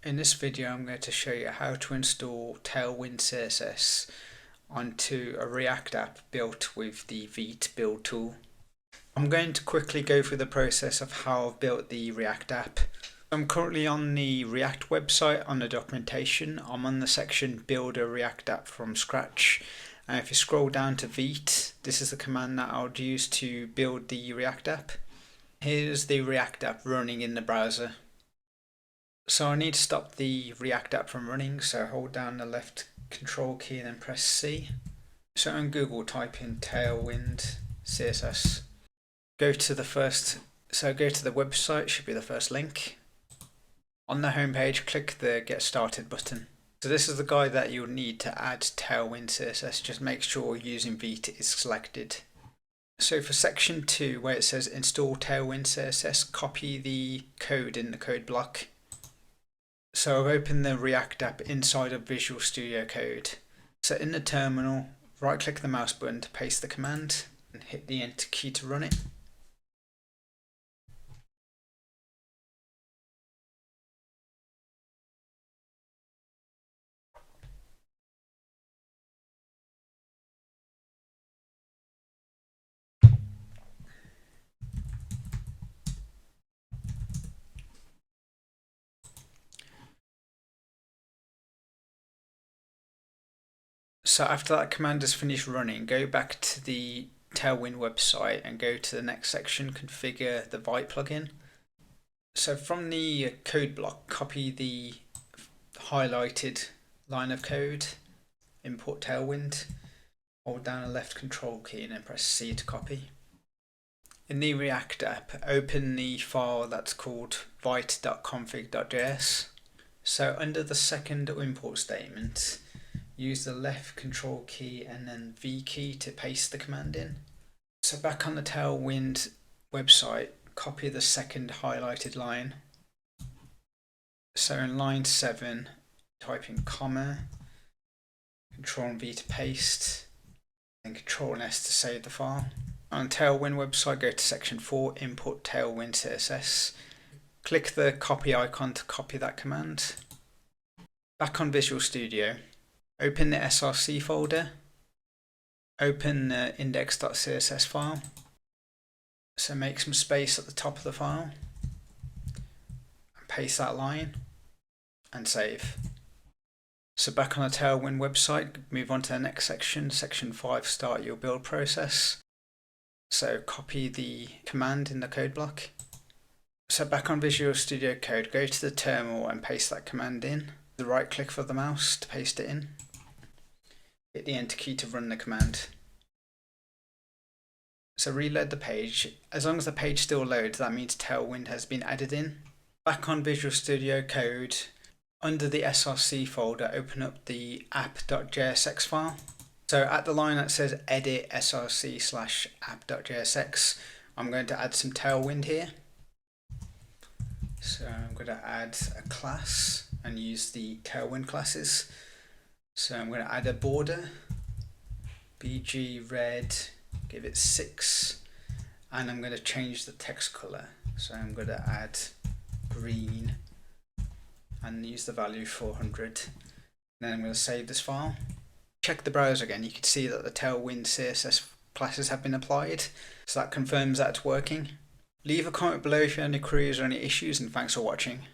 In this video I'm going to show you how to install Tailwind CSS onto a React app built with the Vite build tool. I'm going to quickly go through the process of how I've built the React app. I'm currently on the React website on the documentation. I'm on the section build a React app from scratch. And if you scroll down to Vite, this is the command that I would use to build the React app. Here's the React app running in the browser. So I need to stop the React app from running, so hold down the left control key and then press C. So on Google type in Tailwind CSS. Go to the website, should be the first link. On the home page, click the Get Started button. So this is the guide that you'll need to add Tailwind CSS. Just make sure using Vite is selected. So for section 2, where it says install Tailwind CSS, copy the code in the code block. So I've opened the React app inside of Visual Studio Code. So in the terminal, right click the mouse button to paste the command and hit the enter key to run it. So after that command is finished running, go back to the Tailwind website and go to the next section, configure the Vite plugin. So from the code block, copy the highlighted line of code, import Tailwind, hold down the left control key and then press C to copy. In the React app, open the file that's called vite.config.js. So under the second import statement, use the left control key and then V key to paste the command in. So back on the Tailwind website, copy the second highlighted line. So in line 7, type in comma, Control and V to paste, and Control and S to save the file. On the Tailwind website, go to section 4, import Tailwind CSS. Click the copy icon to copy that command. Back on Visual Studio, open the src folder, open the index.css file, so make some space at the top of the file, and paste that line, and save. So back on the Tailwind website, move on to the next section, section 5, start your build process. So copy the command in the code block. So back on Visual Studio Code, go to the terminal and paste that command in. Right click for the mouse to paste it in. Hit the enter key to run the command. So reload the page. As long as the page still loads, that means Tailwind has been added in. Back on Visual Studio Code, under the src folder, open up the app.jsx file. So at the line that says edit src/app.jsx, I'm going to add some Tailwind here. So I'm going to add a class and use the Tailwind classes. So I'm going to add a border, BG red, give it 6, and I'm going to change the text color. So I'm going to add green and use the value 400. Then I'm going to save this file. Check the browser again, you can see that the Tailwind CSS classes have been applied, so that confirms that it's working. Leave a comment below if you have any queries or any issues, and thanks for watching.